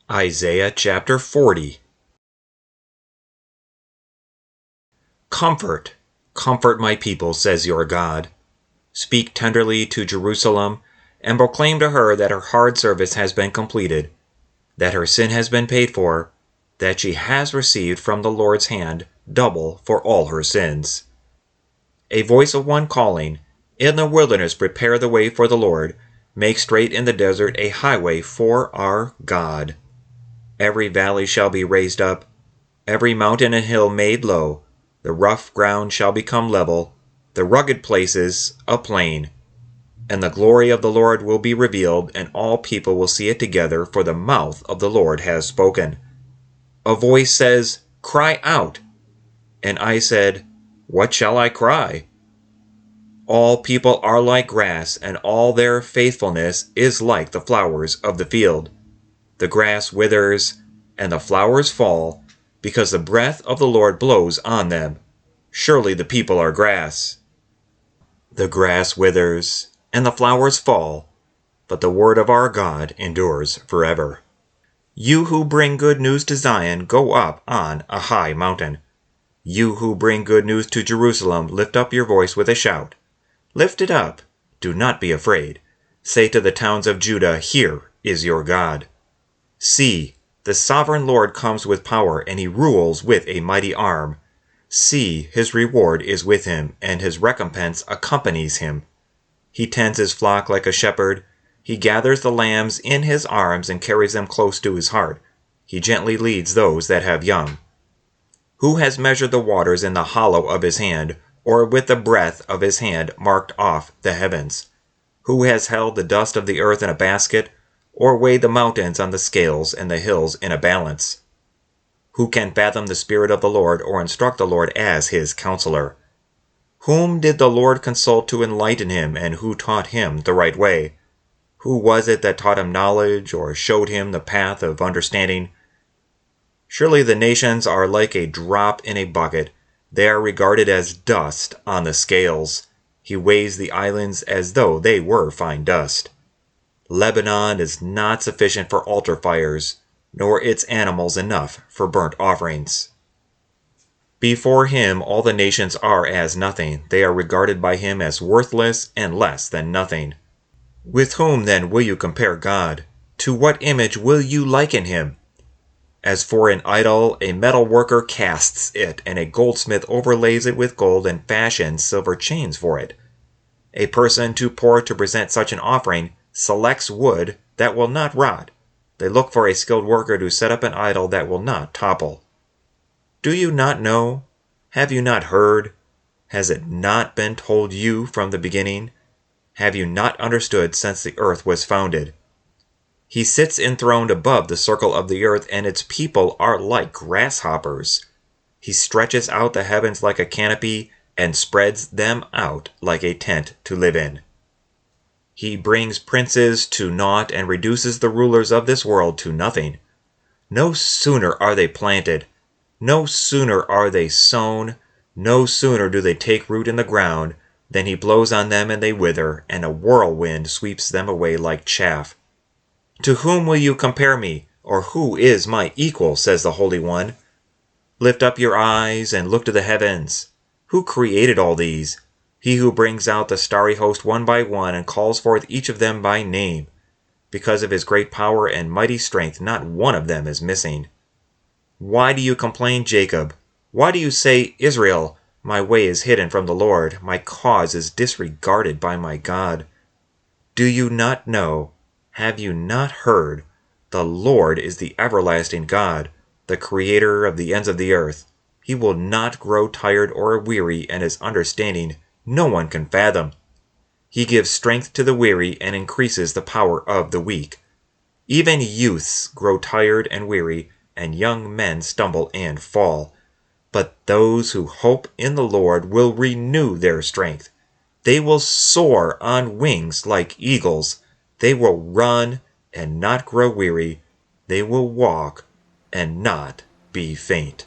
Isaiah chapter 40. Comfort, comfort my people, says your God. Speak tenderly to Jerusalem, and proclaim to her that her hard service has been completed, that her sin has been paid for, that she has received from the Lord's hand double for all her sins. A voice of one calling, "In the wilderness prepare the way for the Lord, make straight in the desert a highway for our God. Every valley shall be raised up, every mountain and hill made low. The rough ground shall become level, the rugged places a plain. And the glory of the Lord will be revealed, and all people will see it together, for the mouth of the Lord has spoken." A voice says, "Cry out." And I said, "What shall I cry?" All people are like grass, and all their faithfulness is like the flowers of the field. The grass withers, and the flowers fall, because the breath of the Lord blows on them. Surely the people are grass. The grass withers, and the flowers fall, but the word of our God endures forever. You who bring good news to Zion, go up on a high mountain. You who bring good news to Jerusalem, lift up your voice with a shout. Lift it up, do not be afraid. Say to the towns of Judah, "Here is your God." See, the sovereign Lord comes with power, and he rules with a mighty arm. See, his reward is with him, and his recompense accompanies him. He tends his flock like a shepherd. He gathers the lambs in his arms and carries them close to his heart. He gently leads those that have young. Who has measured the waters in the hollow of his hand, or with the breadth of his hand marked off the heavens? Who has held the dust of the earth in a basket, or weighed the mountains on the scales and the hills in a balance? Who can fathom the Spirit of the Lord, or instruct the Lord as his counselor? Whom did the Lord consult to enlighten him, and who taught him the right way? Who was it that taught him knowledge, or showed him the path of understanding? Surely the nations are like a drop in a bucket. They are regarded as dust on the scales. He weighs the islands as though they were fine dust. Lebanon is not sufficient for altar fires, nor its animals enough for burnt offerings. Before him all the nations are as nothing. They are regarded by him as worthless and less than nothing. With whom then will you compare God? To what image will you liken him? As for an idol, a metal worker casts it, and a goldsmith overlays it with gold and fashions silver chains for it. A person too poor to present such an offering selects wood that will not rot. They look for a skilled worker to set up an idol that will not topple. Do you not know? Have you not heard? Has it not been told you from the beginning? Have you not understood since the earth was founded? He sits enthroned above the circle of the earth, and its people are like grasshoppers. He stretches out the heavens like a canopy, and spreads them out like a tent to live in. He brings princes to naught, and reduces the rulers of this world to nothing. No sooner are they planted, no sooner are they sown, no sooner do they take root in the ground, than he blows on them and they wither, and a whirlwind sweeps them away like chaff. To whom will you compare me, or who is my equal, says the Holy One? Lift up your eyes and look to the heavens. Who created all these? He who brings out the starry host one by one and calls forth each of them by name. Because of his great power and mighty strength, not one of them is missing. Why do you complain, Jacob? Why do you say, Israel, my way is hidden from the Lord, my cause is disregarded by my God? Do you not know? Have you not heard? The Lord is the everlasting God, the creator of the ends of the earth. He will not grow tired or weary, and his understanding no one can fathom. He gives strength to the weary and increases the power of the weak. Even youths grow tired and weary, and young men stumble and fall. But those who hope in the Lord will renew their strength. They will soar on wings like eagles. They will run and not grow weary. They will walk and not be faint.